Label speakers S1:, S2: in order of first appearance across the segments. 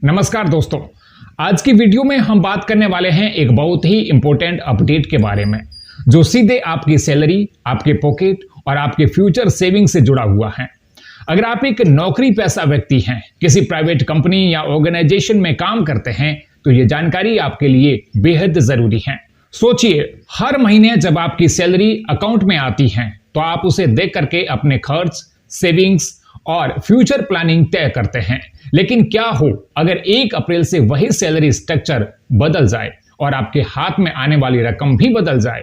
S1: नमस्कार दोस्तों, आज की वीडियो में हम बात करने वाले हैं एक बहुत ही इंपॉर्टेंट अपडेट के बारे में जो सीधे आपकी सैलरी, आपके पॉकेट और आपके फ्यूचर सेविंग से जुड़ा हुआ है। अगर आप एक नौकरी पेशा व्यक्ति हैं, किसी प्राइवेट कंपनी या ऑर्गेनाइजेशन में काम करते हैं, तो ये जानकारी आपके लिए बेहद जरूरी है। सोचिए, हर महीने जब आपकी सैलरी अकाउंट में आती है तो आप उसे देख करके अपने खर्च, सेविंग्स और फ्यूचर प्लानिंग तय करते हैं। लेकिन क्या हो अगर 1 अप्रैल से वही सैलरी स्ट्रक्चर बदल जाए और आपके हाथ में आने वाली रकम भी बदल जाए?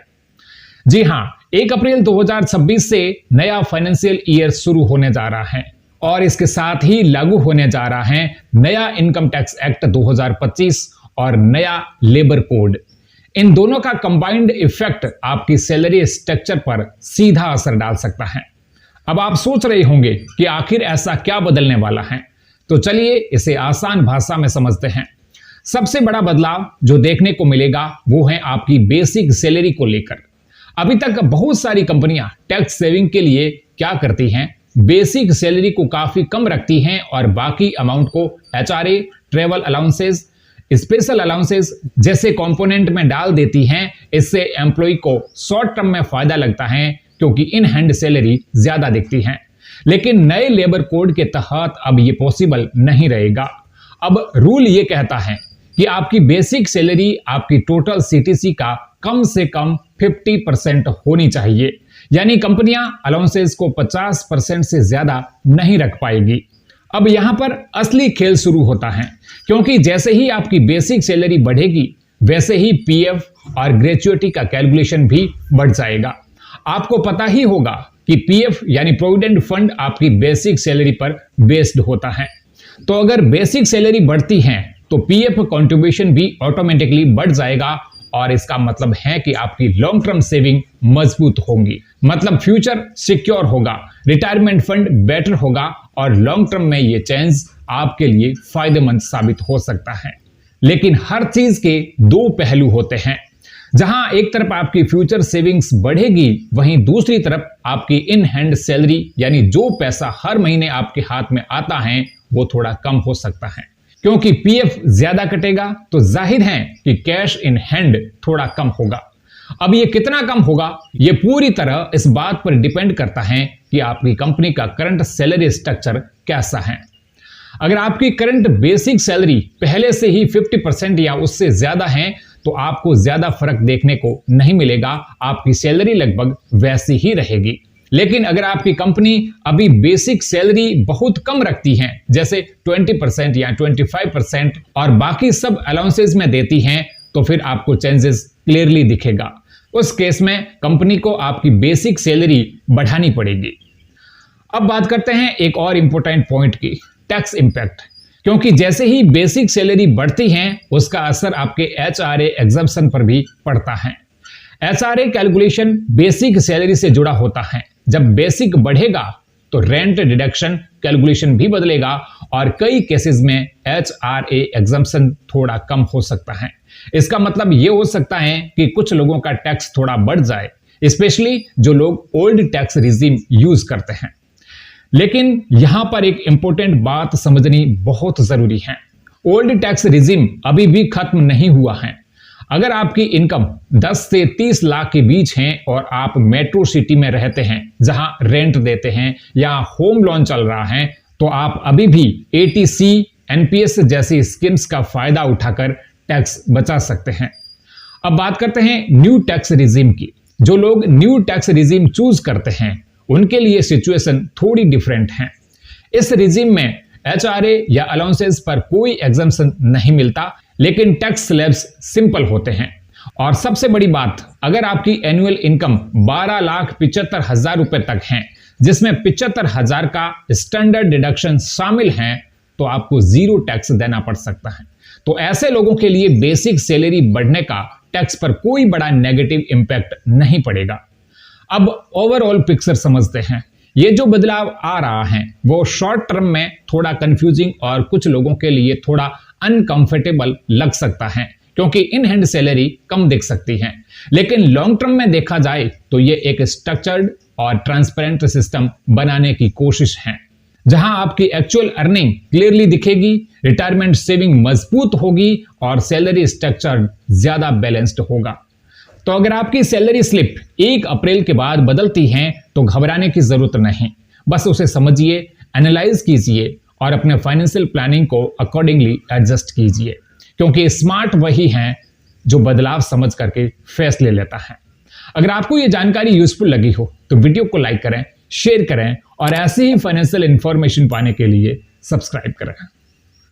S1: जी हां, 1 अप्रैल 2026 से नया फाइनेंशियल ईयर शुरू होने जा रहा है और इसके साथ ही लागू होने जा रहा है नया इनकम टैक्स एक्ट 2025 और नया लेबर कोड। इन दोनों का कंबाइंड इफेक्ट आपकी सैलरी स्ट्रक्चर पर सीधा असर डाल सकता है। अब आप सोच रहे होंगे कि आखिर ऐसा क्या बदलने वाला है, तो चलिए इसे आसान भाषा में समझते हैं। सबसे बड़ा बदलाव जो देखने को मिलेगा वो है आपकी बेसिक सैलरी को लेकर। अभी तक बहुत सारी कंपनियां टैक्स सेविंग के लिए क्या करती हैं, बेसिक सैलरी को काफी कम रखती हैं और बाकी अमाउंट को HRA, travel allowances, special allowances जैसे कंपोनेंट में डाल देती हैं। इससे एम्प्लॉय को शॉर्ट टर्म में फायदा लगता है क्योंकि इन हैंड सैलरी ज्यादा दिखती है। लेकिन नए लेबर कोड के तहत अब ये पॉसिबल नहीं रहेगा। अब रूल ये कहता है कि आपकी बेसिक सैलरी आपकी टोटल सीटीसी का कम से कम 50% होनी चाहिए, यानी कंपनियां अलाउंसेस को 50% से ज्यादा नहीं रख पाएगी। अब यहां पर असली खेल शुरू होता है, क्योंकि जैसे ही आपकी बेसिक सैलरी बढ़ेगी वैसे ही पीएफ और ग्रेच्युइटी का कैलकुलेशन भी बढ़ जाएगा। आपको पता ही होगा कि पीएफ यानी प्रोविडेंट फंड आपकी बेसिक सैलरी पर बेस्ड होता है। तो अगर बेसिक सैलरी बढ़ती है तो पीएफ कंट्रीब्यूशन भी ऑटोमेटिकली बढ़ जाएगा और इसका मतलब है कि आपकी लॉन्ग टर्म सेविंग मजबूत होंगी, मतलब फ्यूचर सिक्योर होगा, रिटायरमेंट फंड बेटर होगा और लॉन्ग टर्म में ये चेंज आपके लिए फायदेमंद साबित हो सकता है। लेकिन हर चीज के 2 पहलू होते हैं। जहां एक तरफ आपकी फ्यूचर सेविंग्स बढ़ेगी, वहीं दूसरी तरफ आपकी इन हैंड सैलरी यानी जो पैसा हर महीने आपके हाथ में आता है वो थोड़ा कम हो सकता है। क्योंकि पीएफ ज्यादा कटेगा तो जाहिर है कि कैश इन हैंड थोड़ा कम होगा। अब ये कितना कम होगा, ये पूरी तरह इस बात पर डिपेंड करता है कि आपकी कंपनी का करंट सैलरी स्ट्रक्चर कैसा है। अगर आपकी करंट बेसिक सैलरी पहले से ही 50% या उससे ज्यादा है तो आपको ज्यादा फर्क देखने को नहीं मिलेगा, आपकी सैलरी लगभग वैसी ही रहेगी। लेकिन अगर आपकी कंपनी अभी बेसिक सैलरी बहुत कम रखती है, जैसे 20% या 25% और बाकी सब अलाउंसेस में देती हैं, तो फिर आपको चेंजेस क्लियरली दिखेगा। उस केस में कंपनी को आपकी बेसिक सैलरी बढ़ानी पड़ेगी। अब बात करते हैं एक और इंपॉर्टेंट पॉइंट की, टैक्स इंपैक्ट। क्योंकि जैसे ही बेसिक सैलरी बढ़ती है उसका असर आपके एचआरए एग्जम्पशन पर भी पड़ता है। एचआरए कैलकुलेशन बेसिक सैलरी से जुड़ा होता है। जब बेसिक बढ़ेगा तो रेंट डिडक्शन कैलकुलेशन भी बदलेगा और कई केसेस में एचआरए एग्जम्पशन थोड़ा कम हो सकता है। इसका मतलब यह हो सकता है कि कुछ लोगों का टैक्स थोड़ा बढ़ जाए, स्पेशली जो लोग ओल्ड टैक्स रिजीम यूज करते हैं। लेकिन यहां पर एक इंपॉर्टेंट बात समझनी बहुत जरूरी है। ओल्ड टैक्स रिजीम अभी भी खत्म नहीं हुआ है। अगर आपकी इनकम 10 से 30 लाख के बीच है और आप मेट्रो सिटी में रहते हैं जहां रेंट देते हैं या होम लोन चल रहा है, तो आप अभी भी एटीसी, एनपीएस जैसी स्कीम्स का फायदा उठाकर टैक्स बचा सकते हैं। अब बात करते हैं न्यू टैक्स रिजीम की। जो लोग न्यू टैक्स रिजीम चूज करते हैं उनके लिए सिचुएशन थोड़ी डिफरेंट है। इस रिजीम में एचआरए या अलाउंसेस पर कोई एग्जम्पशन नहीं मिलता, लेकिन टैक्स स्लैब्स सिंपल होते हैं। और सबसे बड़ी बात, अगर आपकी एनुअल इनकम 12,75,000 रुपए तक है, जिसमें 75,000 का स्टैंडर्ड डिडक्शन शामिल है, तो आपको 0 टैक्स देना पड़ सकता है। तो ऐसे लोगों के लिए बेसिक सैलरी बढ़ने का टैक्स पर कोई बड़ा नेगेटिव इंपैक्ट नहीं पड़ेगा। अब ओवरऑल पिक्चर समझते हैं। ये जो बदलाव आ रहा है वो शॉर्ट टर्म में थोड़ा कंफ्यूजिंग और कुछ लोगों के लिए थोड़ा अनकंफर्टेबल लग सकता है, क्योंकि इन हैंड सैलरी कम दिख सकती है। लेकिन लॉन्ग टर्म में देखा जाए तो ये एक स्ट्रक्चर्ड और ट्रांसपेरेंट सिस्टम बनाने की कोशिश है, जहां आपकी एक्चुअल अर्निंग क्लियरली दिखेगी, रिटायरमेंट सेविंग मजबूत होगी और सैलरी स्ट्रक्चर ज्यादा बैलेंस्ड होगा। तो अगर आपकी सैलरी स्लिप 1 अप्रैल के बाद बदलती है तो घबराने की जरूरत नहीं, बस उसे समझिए, एनालाइज कीजिए और अपने फाइनेंशियल प्लानिंग को अकॉर्डिंगली एडजस्ट कीजिए, क्योंकि स्मार्ट वही हैं जो बदलाव समझ करके फैसले लेता है। अगर आपको यह जानकारी यूजफुल लगी हो तो वीडियो को लाइक करें, शेयर करें और ऐसे ही फाइनेंशियल इंफॉर्मेशन पाने के लिए सब्सक्राइब करें।